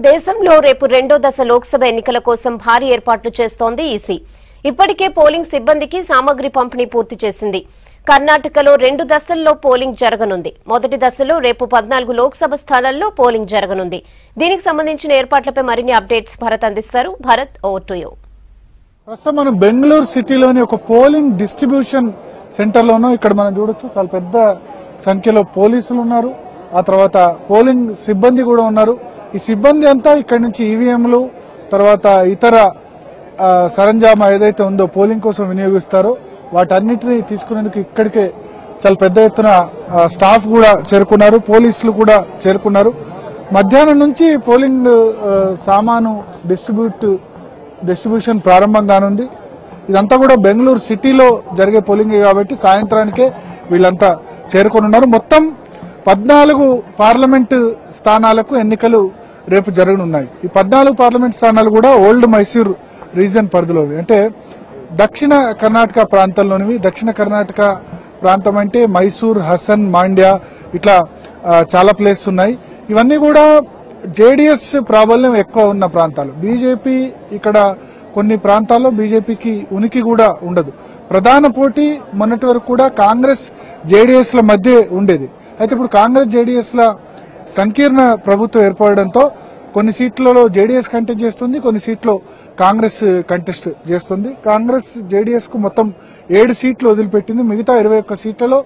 దేశంలో రేపు రెండో దశ లోక్సభ ఎన్నికల కోసం భారీ ఏర్పాట్లు చేస్తోంది ఈసీ. ఇప్పటికే పోలింగ్ సిబ్బందికి సామగ్రి పంపిణీ పూర్తి చేసింది. కర్ణాటకలో 2 దశల్లో పోలింగ్ జరగనుంది. మొదటి దశలో రేపు 14 లోక్సభ స్థానాల్లో పోలింగ్ జరగనుంది. దీనికి సంబంధించిన ఏర్పాట్లపై మరిన్ని అప్డేట్స్ భరత్ అందిస్తారు. Bharat, over to you. ప్రస్తుతం మనం బెంగళూరు సిటీలోని ఒక పోలింగ్ డిస్ట్రిబ్యూషన్ సెంటర్లోనూ ఇక్కడ మనం చూడొచ్చు చాలా పెద్ద సంఖ్యలో పోలీసులు ఉన్నారు. ఆ తర్వాత పోలింగ్ సిబ్బంది కూడా ఉన్నారు. ఈ సిబ్బంది అంతా ఇక్కడ నుంచి ఈవీఎంలు తర్వాత ఇతర సరంజామా ఏదైతే ఉందో పోలింగ్ కోసం వినియోగిస్తారో వాటన్నిటిని తీసుకునేందుకు ఇక్కడికే చాలా పెద్ద ఎత్తున స్టాఫ్ కూడా చేరుకున్నారు, పోలీసులు కూడా చేరుకున్నారు. మధ్యాహ్నం నుంచి పోలింగ్ సామాను డిస్ట్రిబ్యూషన్ ప్రారంభం కానుంది. ఇదంతా కూడా బెంగళూరు సిటీలో జరిగే పోలింగ్ కాబట్టి సాయంత్రానికే వీళ్ళంతా చేరుకున్నారు. మొత్తం 14 పార్లమెంటు స్థానాలకు ఎన్నికలు రేపు జరగనున్నాయి. ఈ 14 పార్లమెంట్ స్థానాలు కూడా ఓల్డ్ మైసూర్ రీజన్ పరిధిలోవి, అంటే దక్షిణ కర్ణాటక ప్రాంతంలోనివి. దక్షిణ కర్ణాటక ప్రాంతం అంటే మైసూర్, హసన్, మాండ్య ఇట్లా చాలా ప్లేస్ ఉన్నాయి. ఇవన్నీ కూడా జేడీఎస్ ప్రాబల్యం ఎక్కువ ఉన్న ప్రాంతాలు. బీజేపీ ఇక్కడ కొన్ని ప్రాంతాల్లో బీజేపీకి ఉనికి కూడా ఉండదు. ప్రధాన పోటీ మొన్నటి వరకు కూడా కాంగ్రెస్ జేడీఎస్ ల మధ్య ఉండేది. అయితే ఇప్పుడు కాంగ్రెస్ జేడీఎస్ ల సంకీర్ణ ప్రభుత్వం ఏర్పడడంతో కొన్ని సీట్లలో జేడీఎస్ కంటెస్ట్ చేస్తుంది, కొన్ని సీట్లో కాంగ్రెస్ కంటెస్ట్ చేస్తుంది. కాంగ్రెస్ జేడీఎస్ కు మొత్తం 7 సీట్లు వదిలిపెట్టింది. మిగతా 21 సీట్లలో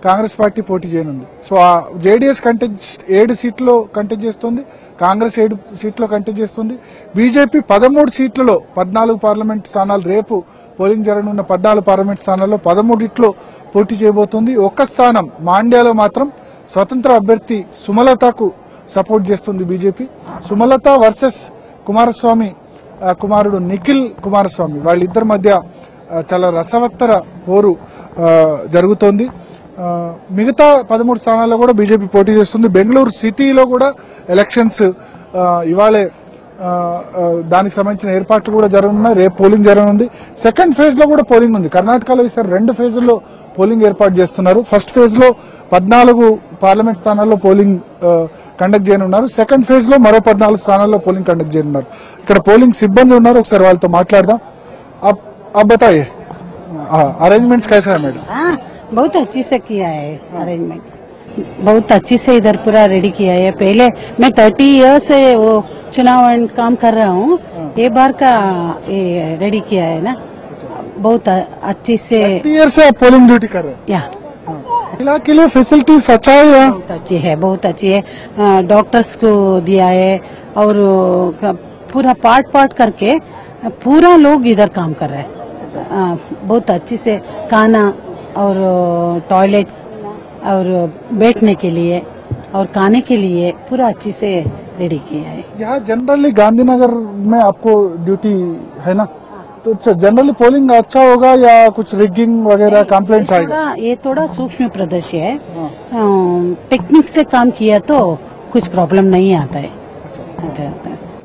కాంగ్రెస్ పార్టీ పోటీ చేయనుంది. సో ఆ జేడీఎస్ కంటెస్ట్ 7 సీట్లో కంటెస్ట్ చేస్తుంది, కాంగ్రెస్ 7 సీట్లో కంటెస్ట్ చేస్తుంది. బీజేపీ 13 సీట్లలో 14 పార్లమెంట్ స్థానాలు రేపు పోలింగ్ జరగనున్న 14 పార్లమెంట్ స్థానాల్లో 13 పోటీ చేయబోతుంది. ఒక్క స్థానం మాండ్యాలో మాత్రం స్వతంత్ర అభ్యర్థి సుమలతకు సపోర్ట్ చేస్తుంది బీజేపీ. సుమలత వర్సెస్ కుమారస్వామి కుమారుడు నిఖిల్ కుమారస్వామి, వాళ్ళిద్దరి మధ్య చాలా రసవత్తర పోరు జరుగుతోంది. మిగతా 13 స్థానాల్లో కూడా బీజేపీ పోటీ చేస్తుంది. బెంగళూరు సిటీలో కూడా ఎలక్షన్స్ ఇవాళే దానికి సంబంధించిన ఏర్పాట్లు కూడా జరగనున్నాయి. రేపు పోలింగ్ జరగనుంది. సెకండ్ ఫేజ్ లో కూడా పోలింగ్ ఉంది. కర్ణాటకలో ఈసారి 2 ఫేజుల్లో పోలింగ్ ఏర్పాటు చేస్తున్నారు. ఫస్ట్ ఫేజ్ లో 14 పార్లమెంట్ స్థానాల్లో పోలింగ్ కండక్ట్ చేయనున్నారు. సెకండ్ ఫేజ్ లో మరో 14 స్థానాల్లో పోలింగ్ కండక్ట్ చేయనున్నారు. ఇక్కడ పోలింగ్ సిబ్బంది ఉన్నారు, ఒకసారి వాళ్ళతో మాట్లాడదాం. अब बताइए अरेंजमेंट्स कैसा है मैडम? बहुत अच्छी से किया है अरेंजमेंट्स, बहुत अच्छी से इधर पूरा रेडी किया है. पहले मैं 30 ईयर से वो चुनाव काम कर रहा हूँ. ये बार का रेडी किया है ना, बहुत अच्छी से. 30 ईयर से आप पोलिंग ड्यूटी कर रहे हैं? या जिला के लिए फैसिलिटीज अच्छा है या? बहुत अच्छी है, बहुत अच्छी है. डॉक्टर्स को दिया है और पूरा पार्ट करके पूरा लोग इधर काम कर रहे हैं. बहुत अच्छी से खाना और टॉयलेट्स और बैठने के लिए और खाने के लिए पूरा अच्छी से रेडी किया है. यहाँ जनरली गांधीनगर में आपको ड्यूटी है ना, तो जनरली पोलिंग अच्छा होगा या कुछ रिगिंग वगैरह कंप्लेंट्स आएगा? ये थोड़ा सूक्ष्म प्रदर्शन है. टेक्निक से काम किया तो कुछ प्रॉब्लम नहीं आता है.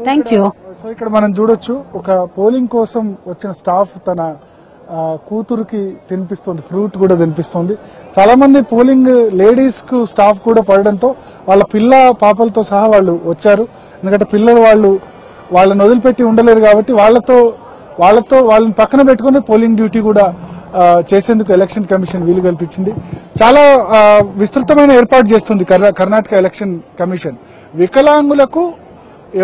Thank you. సో ఇక్కడ మనం చూడొచ్చు, ఒక పోలింగ్ కోసం వచ్చిన స్టాఫ్ తన కూతురుకి తినిపిస్తుంది, ఫ్రూట్ కూడా తినిపిస్తుంది. చాలా మంది పోలింగ్ లేడీస్ కు స్టాఫ్ కూడా పడడంతో వాళ్ళ పిల్ల పాపలతో సహా వాళ్ళు వచ్చారు. ఎందుకంటే పిల్లలు వాళ్ళని వదిలిపెట్టి ఉండలేరు కాబట్టి వాళ్ళని పక్కన పెట్టుకుని పోలింగ్ డ్యూటీ కూడా చేసేందుకు ఎలక్షన్ కమిషన్ వీలు కల్పించింది. చాలా విస్తృతమైన ఏర్పాటు చేస్తుంది కర్ణాటక ఎలక్షన్ కమిషన్. వికలాంగులకు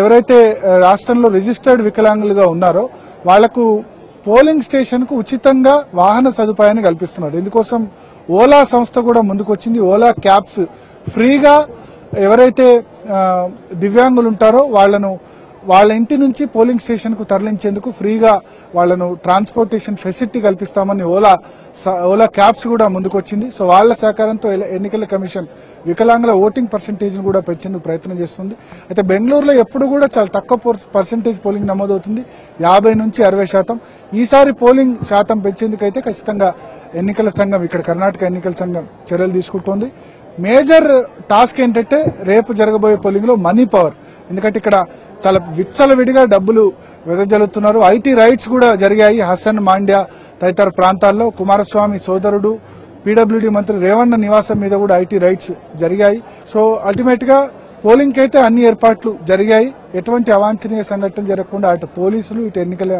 ఎవరైతే రాష్ట్రంలో రిజిస్టర్డ్ వికలాంగులుగా ఉన్నారో వాళ్లకు పోలింగ్ స్టేషన్ కు ఉచితంగా వాహన సదుపాయాన్ని కల్పిస్తున్నారు. ఇందుకోసం ఓలా సంస్థ కూడా ముందుకొచ్చింది. ఓలా క్యాబ్స్ ఫ్రీగా ఎవరైతే దివ్యాంగులు ఉంటారో వాళ్ళ ఇంటి నుంచి పోలింగ్ స్టేషన్ కు తరలించేందుకు ఫ్రీగా వాళ్లను ట్రాన్స్పోర్టేషన్ ఫెసిలిటీ కల్పిస్తామని ఓలా క్యాబ్స్ కూడా ముందుకొచ్చింది. సో వాళ్ల సహకారంతో ఎన్నికల కమిషన్ వికలాంగుల ఓటింగ్ పర్సంటేజ్ కూడా పెంచేందుకు ప్రయత్నం చేస్తుంది. అయితే బెంగళూరులో ఎప్పుడు కూడా చాలా తక్కువ పర్సంటేజ్ పోలింగ్ నమోదవుతుంది, 50 నుంచి 60%. ఈసారి పోలింగ్ శాతం పెంచేందుకైతే ఖచ్చితంగా ఎన్నికల సంఘం, ఇక్కడ కర్ణాటక ఎన్నికల సంఘం చర్యలు తీసుకుంటోంది. మేజర్ టాస్క్ ఏంటంటే రేపు జరగబోయే పోలింగ్ లో మనీ పవర్. ఎందుకంటే ఇక్కడ చాలా విచ్చలవిడిగా డబ్బులు వెదజల్లుతున్నారు. ఐటీ రైట్స్ కూడా జరిగాయి హసన్, మాండ్య తదితర ప్రాంతాల్లో. కుమారస్వామి సోదరుడు పీడబ్ల్యూడీ మంత్రి రేవణ్ణ నివాసం మీద కూడా ఐటీ రైట్స్ జరిగాయి. సో అల్టిమేట్ గా పోలింగ్ కైతే అన్ని ఏర్పాట్లు జరిగాయి. ఎటువంటి అవాంఛనీయ సంఘటన జరగకుండా అటు పోలీసులు ఇటు ఎన్నికల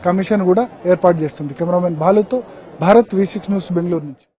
కమిషన్ కూడా ఏర్పాటు చేస్తుంది. కెమెరామెన్ బాలుతో భారత్ V6 న్యూస్ బెంగళూరు నుంచి.